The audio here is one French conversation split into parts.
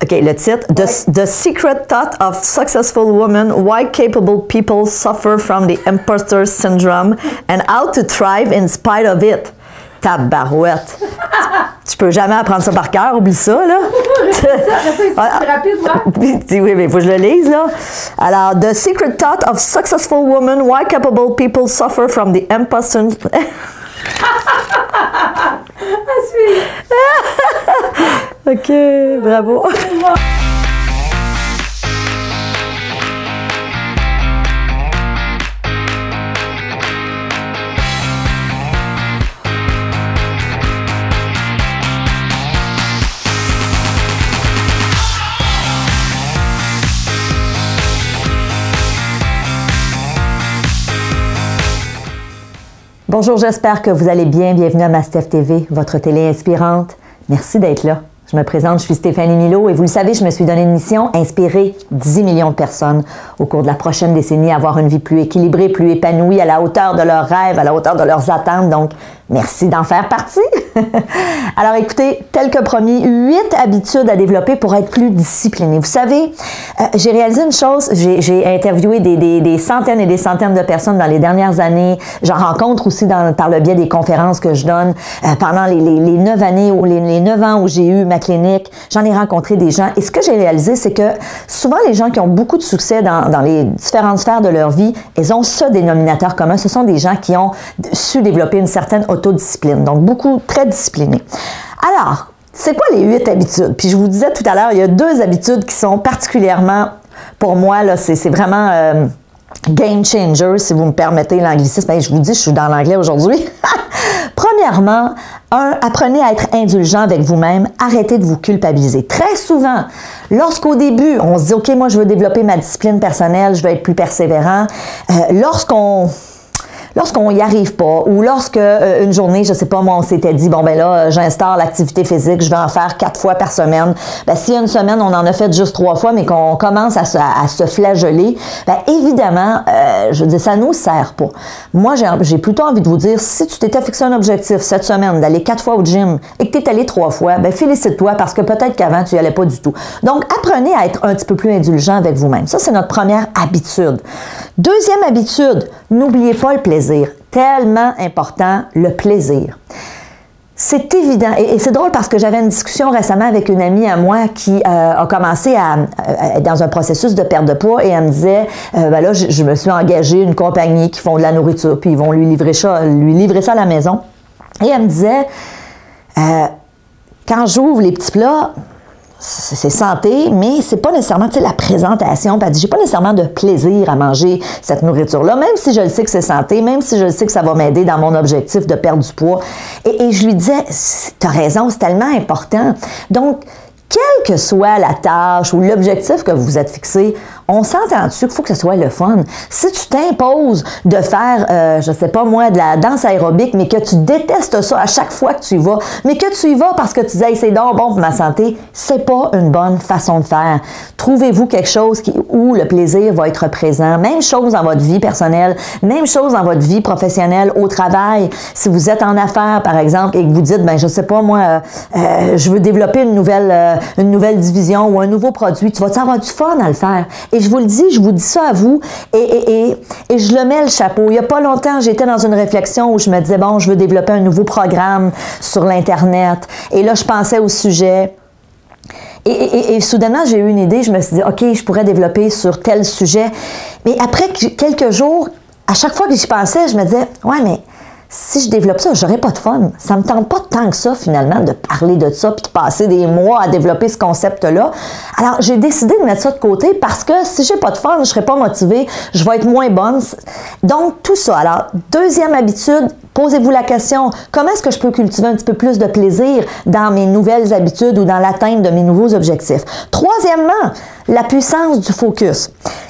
OK, le titre. The Secret Thought of Successful Women, Why Capable People Suffer from the Imposter Syndrome and How to Thrive in Spite of It. Tabarouette. Tu peux jamais apprendre ça par cœur, oublie ça, là. C'est rapide, ouais. Oui, mais il faut que je le lise, là. Alors, The Secret Thought of Successful Women, Why Capable People Suffer from the Imposter... OK, bravo. Bonjour, j'espère que vous allez bien. Bienvenue à Mastef TV, votre télé inspirante. Merci d'être là. Je me présente, je suis Stéphanie Milot et vous le savez, je me suis donné une mission, inspirer 10 millions de personnes au cours de la prochaine décennie à avoir une vie plus équilibrée, plus épanouie, à la hauteur de leurs rêves, à la hauteur de leurs attentes. Donc, merci d'en faire partie. Alors écoutez, tel que promis, 8 habitudes à développer pour être plus discipliné. Vous savez, j'ai réalisé une chose, j'ai interviewé des centaines et des centaines de personnes dans les dernières années. J'en rencontre aussi par le biais des conférences que je donne. Pendant les 9 années ou les 9 ans où j'ai eu ma clinique, j'en ai rencontré des gens. Et ce que j'ai réalisé, c'est que souvent les gens qui ont beaucoup de succès dans les différentes sphères de leur vie, ils ont ce dénominateur commun. Ce sont des gens qui ont su développer une certaine autodiscipline. Donc, beaucoup, très disciplinés. Alors, c'est quoi les 8 habitudes? Puis je vous disais tout à l'heure, il y a 2 habitudes qui sont particulièrement, pour moi, là, c'est vraiment game changer, si vous me permettez l'anglicisme. Ben, je vous dis, je suis dans l'anglais aujourd'hui. Premièrement, apprenez à être indulgent avec vous-même. Arrêtez de vous culpabiliser. Très souvent, lorsqu'au début, on se dit, OK, moi, je veux développer ma discipline personnelle, je veux être plus persévérant. Lorsqu'on y arrive pas, ou lorsque une journée, je sais pas, moi, on s'était dit, bon, ben là, j'instaure l'activité physique, je vais en faire 4 fois par semaine. Ben, si une semaine, on en a fait juste 3 fois, mais qu'on commence à se flageller, ben, évidemment, je veux dire, ça nous sert pas. Moi, j'ai plutôt envie de vous dire, si tu t'étais fixé un objectif cette semaine d'aller 4 fois au gym et que tu es allé 3 fois, ben, félicite-toi parce que peut-être qu'avant, tu y allais pas du tout. Donc, apprenez à être un petit peu plus indulgent avec vous-même. Ça, c'est notre première habitude. Deuxième habitude, n'oubliez pas le plaisir. Tellement important, le plaisir. C'est évident, et c'est drôle parce que j'avais une discussion récemment avec une amie à moi qui a commencé à être dans un processus de perte de poids et elle me disait, ben là, je me suis engagée une compagnie qui font de la nourriture, puis ils vont lui livrer ça à la maison. Et elle me disait, quand j'ouvre les petits plats, c'est santé, mais c'est pas nécessairement, tu sais, la présentation. Puis elle dit, j'ai pas nécessairement de plaisir à manger cette nourriture-là, même si je le sais que c'est santé, même si je le sais que ça va m'aider dans mon objectif de perdre du poids. Et je lui disais, t'as raison, c'est tellement important. Donc, quelle que soit la tâche ou l'objectif que vous vous êtes fixé, on s'entend dessus qu'il faut que ce soit le fun. Si tu t'imposes de faire, je sais pas moi, de la danse aérobique, mais que tu détestes ça à chaque fois que tu y vas, mais que tu y vas parce que tu dis, hey, c'est donc bon pour ma santé, c'est pas une bonne façon de faire. Trouvez-vous quelque chose où le plaisir va être présent. Même chose dans votre vie personnelle, même chose dans votre vie professionnelle, au travail. Si vous êtes en affaires, par exemple, et que vous dites, ben je sais pas moi, je veux développer une nouvelle division ou un nouveau produit, tu vas avoir du fun à le faire. Et je vous le dis, je vous dis ça à vous et je le mets le chapeau. Il n'y a pas longtemps, j'étais dans une réflexion où je me disais, bon, je veux développer un nouveau programme sur l'Internet. Et là, je pensais au sujet. Et soudainement, j'ai eu une idée. Je me suis dit, OK, je pourrais développer sur tel sujet. Mais après quelques jours, à chaque fois que j'y pensais, je me disais, ouais, mais si je développe ça, j'aurais pas de fun. Ça me tente pas tant que ça, finalement, de parler de ça puis de passer des mois à développer ce concept-là. Alors, j'ai décidé de mettre ça de côté parce que si j'ai pas de fun, je serai pas motivée, je vais être moins bonne. Donc, tout ça. Alors, deuxième habitude, posez-vous la question, comment est-ce que je peux cultiver un petit peu plus de plaisir dans mes nouvelles habitudes ou dans l'atteinte de mes nouveaux objectifs? Troisièmement, la puissance du focus.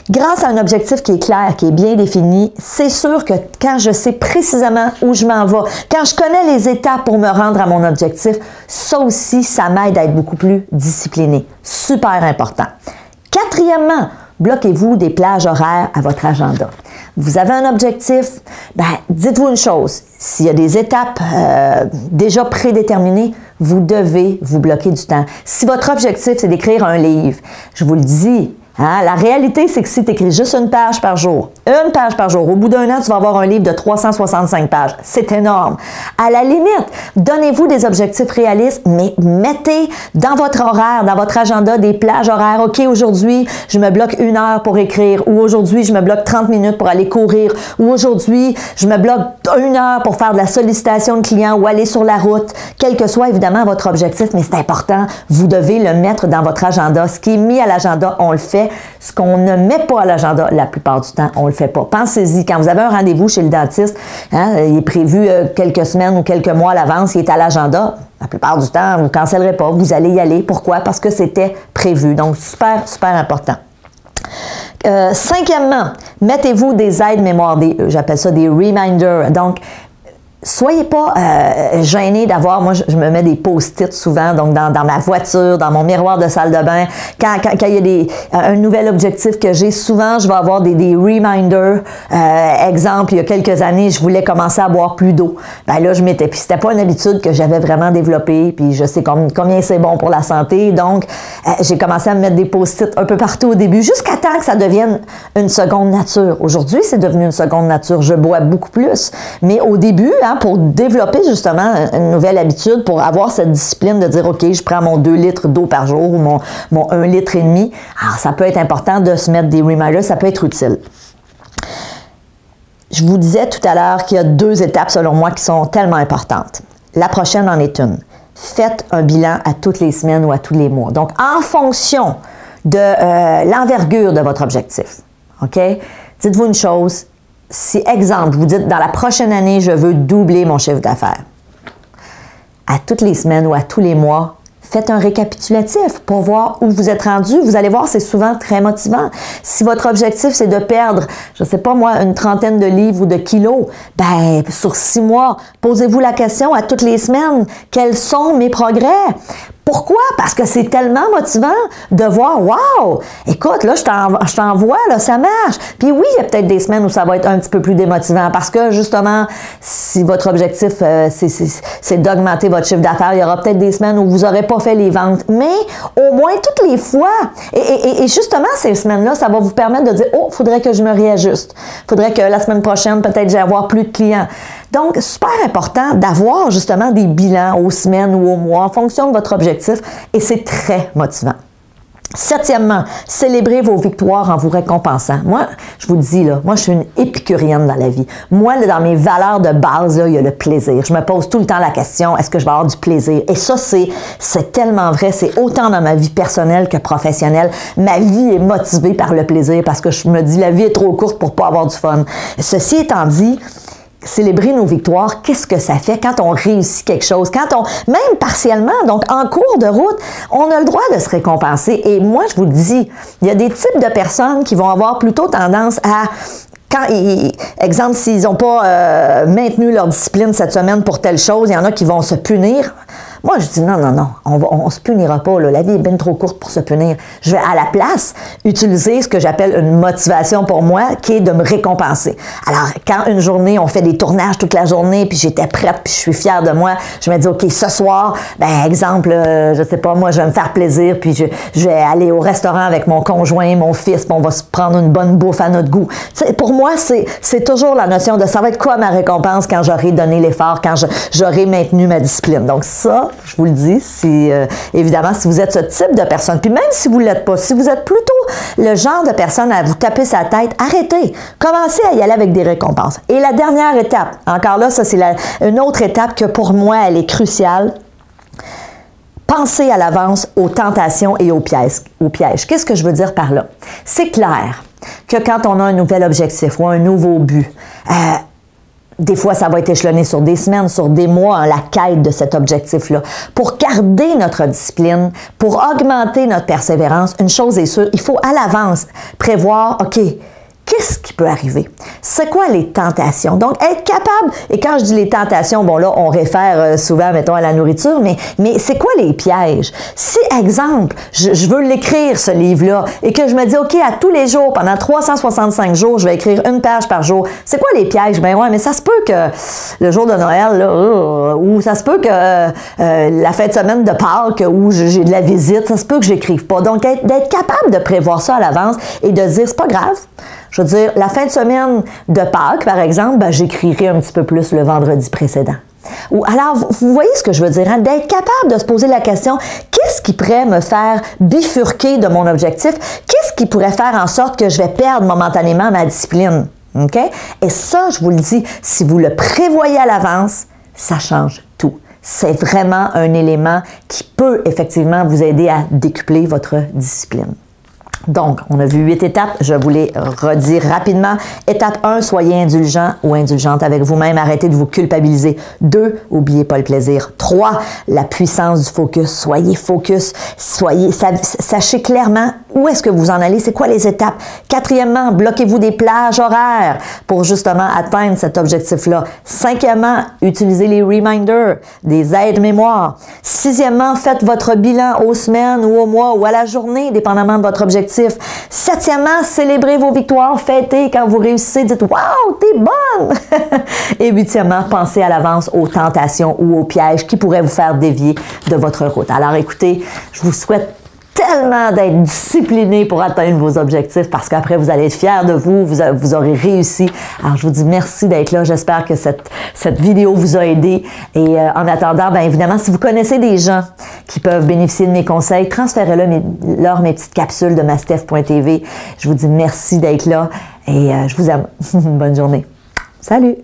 Grâce à un objectif qui est clair, qui est bien défini, c'est sûr que quand je sais précisément où je m'en vais, quand je connais les étapes pour me rendre à mon objectif, ça aussi, ça m'aide à être beaucoup plus discipliné. Super important. Quatrièmement, bloquez-vous des plages horaires à votre agenda. vous avez un objectif, ben, dites-vous une chose, s'il y a des étapes déjà prédéterminées, vous devez vous bloquer du temps. Si votre objectif, c'est d'écrire un livre, je vous le dis, hein, la réalité, c'est que si tu écris juste une page par jour, au bout d'un an, tu vas avoir un livre de 365 pages. C'est énorme. À la limite, donnez-vous des objectifs réalistes, mais mettez dans votre horaire, dans votre agenda, des plages horaires. OK, aujourd'hui, je me bloque 1 heure pour écrire, ou aujourd'hui, je me bloque 30 minutes pour aller courir, ou aujourd'hui, je me bloque 1 heure pour faire de la sollicitation de clients ou aller sur la route. Quel que soit évidemment votre objectif, mais c'est important, vous devez le mettre dans votre agenda. Ce qui est mis à l'agenda, on le fait. Ce qu'on ne met pas à l'agenda, la plupart du temps, on ne le fait pas. Pensez-y, quand vous avez un rendez-vous chez le dentiste, hein, il est prévu quelques semaines ou quelques mois à l'avance, il est à l'agenda, la plupart du temps, vous ne cancellerez pas, vous allez y aller. Pourquoi? Parce que c'était prévu. Donc, super, super important. Cinquièmement, mettez-vous des aides mémoire, j'appelle ça des reminders. Donc, soyez pas gênés d'avoir, moi je me mets des post-it souvent, donc dans ma voiture, dans mon miroir de salle de bain, quand il y a un nouvel objectif que j'ai, souvent je vais avoir des reminders. Exemple, il y a quelques années, je voulais commencer à boire plus d'eau. Ben là, puis c'était pas une habitude que j'avais vraiment développée, puis je sais combien c'est bon pour la santé, donc j'ai commencé à me mettre des post-it un peu partout au début, jusqu'à temps que ça devienne une seconde nature. Aujourd'hui, c'est devenu une seconde nature, je bois beaucoup plus, mais au début, hein, pour développer justement une nouvelle habitude, pour avoir cette discipline de dire, OK, je prends mon 2 litres d'eau par jour ou mon 1,5 litre. Alors, ça peut être important de se mettre des reminders, ça peut être utile. Je vous disais tout à l'heure qu'il y a 2 étapes, selon moi, qui sont tellement importantes. La prochaine en est une. Faites un bilan à toutes les semaines ou à tous les mois. Donc, en fonction de l'envergure de votre objectif, OK? Dites-vous une chose. Si, exemple, vous dites, dans la prochaine année, je veux doubler mon chiffre d'affaires. À toutes les semaines ou à tous les mois, faites un récapitulatif pour voir où vous êtes rendu. Vous allez voir, c'est souvent très motivant. Si votre objectif, c'est de perdre, je ne sais pas moi, une trentaine de livres ou de kilos, ben sur 6 mois, posez-vous la question à toutes les semaines, quels sont mes progrès? Pourquoi? Parce que c'est tellement motivant de voir, wow, écoute, là, je t'envoie, là, ça marche. Puis oui, il y a peut-être des semaines où ça va être un petit peu plus démotivant parce que, justement, si votre objectif, c'est d'augmenter votre chiffre d'affaires, il y aura peut-être des semaines où vous n'aurez pas fait les ventes. Mais au moins, toutes les fois, et justement, ces semaines-là, ça va vous permettre de dire, oh, il faudrait que je me réajuste. Il faudrait que la semaine prochaine, peut-être, j'ai avoir plus de clients. Donc, super important d'avoir justement des bilans aux semaines ou aux mois en fonction de votre objectif et c'est très motivant. Septièmement, célébrez vos victoires en vous récompensant. Moi, je vous le dis, là, moi, je suis une épicurienne dans la vie. Moi, là, dans mes valeurs de base, là, il y a le plaisir. Je me pose tout le temps la question, est-ce que je vais avoir du plaisir? Et ça, c'est tellement vrai. C'est autant dans ma vie personnelle que professionnelle. Ma vie est motivée par le plaisir parce que je me dis, la vie est trop courte pour pas avoir du fun. Ceci étant dit, célébrer nos victoires, qu'est-ce que ça fait quand on réussit quelque chose, même partiellement, donc en cours de route, on a le droit de se récompenser. Et moi, je vous le dis, il y a des types de personnes qui vont avoir plutôt tendance à, exemple, s'ils n'ont pas maintenu leur discipline cette semaine pour telle chose, il y en a qui vont se punir. Moi, je dis non, on se punira pas, là. La vie est bien trop courte pour se punir. Je vais à la place utiliser ce que j'appelle une motivation pour moi, qui est de me récompenser. Alors, quand une journée, on fait des tournages toute la journée, puis j'étais prête, puis je suis fière de moi, je me dis, OK, ce soir, ben exemple, je sais pas, moi, je vais me faire plaisir, puis je vais aller au restaurant avec mon conjoint, mon fils, puis on va se prendre une bonne bouffe à notre goût. T'sais, pour moi, c'est toujours la notion de ça va être quoi ma récompense quand j'aurai donné l'effort, quand j'aurai maintenu ma discipline. Donc ça, je vous le dis, évidemment, si vous êtes ce type de personne, puis même si vous ne l'êtes pas, si vous êtes plutôt le genre de personne à vous taper sa tête, arrêtez. Commencez à y aller avec des récompenses. Et la dernière étape, encore là, ça c'est une autre étape que pour moi, elle est cruciale. Pensez à l'avance aux tentations et aux pièges. Qu'est-ce que je veux dire par là? C'est clair que quand on a un nouvel objectif ou un nouveau but, des fois, ça va être échelonné sur des semaines, sur des mois, hein, la quête de cet objectif-là. Pour garder notre discipline, pour augmenter notre persévérance, une chose est sûre, il faut à l'avance prévoir, OK, qu'est-ce qui peut arriver? C'est quoi les tentations? Donc, être capable, et quand je dis les tentations, bon là, on réfère souvent, mettons, à la nourriture, mais c'est quoi les pièges? Si, exemple, je veux l'écrire, ce livre-là, et que je me dis, OK, à tous les jours, pendant 365 jours, je vais écrire une page par jour, c'est quoi les pièges? Ben ouais, mais ça se peut que le jour de Noël, là, ou ça se peut que la fin de semaine de Pâques, où j'ai de la visite, ça se peut que j'écrive pas. Donc, d'être capable de prévoir ça à l'avance et de dire, c'est pas grave. Je veux dire, la fin de semaine de Pâques, par exemple, ben, j'écrirai un petit peu plus le vendredi précédent. Ou alors, vous voyez ce que je veux dire, hein? D'être capable de se poser la question, qu'est-ce qui pourrait me faire bifurquer de mon objectif? Qu'est-ce qui pourrait faire en sorte que je vais perdre momentanément ma discipline? OK? Et ça, je vous le dis, si vous le prévoyez à l'avance, ça change tout. C'est vraiment un élément qui peut effectivement vous aider à décupler votre discipline. Donc, on a vu 8 étapes. Je vous les redis rapidement. Étape 1, soyez indulgent ou indulgente avec vous-même. Arrêtez de vous culpabiliser. 2, oubliez pas le plaisir. 3, la puissance du focus. Soyez focus. Sachez clairement où est-ce que vous en allez. C'est quoi les étapes? 4e, bloquez-vous des plages horaires pour justement atteindre cet objectif-là. 5e, utilisez les reminders, des aides-mémoire. 6e, faites votre bilan aux semaines ou au mois ou à la journée, dépendamment de votre objectif. 7e, célébrez vos victoires, fêtez quand vous réussissez, dites « Wow, t'es bonne! » Et 8e, pensez à l'avance aux tentations ou aux pièges qui pourraient vous faire dévier de votre route. Alors écoutez, je vous souhaite tellement d'être discipliné pour atteindre vos objectifs parce qu'après, vous allez être fiers de vous, vous aurez réussi. Alors, je vous dis merci d'être là. J'espère que cette vidéo vous a aidé. Et en attendant, bien évidemment, si vous connaissez des gens qui peuvent bénéficier de mes conseils, transférez-leur mes petites capsules de mastef.tv. Je vous dis merci d'être là et je vous aime. Bonne journée. Salut!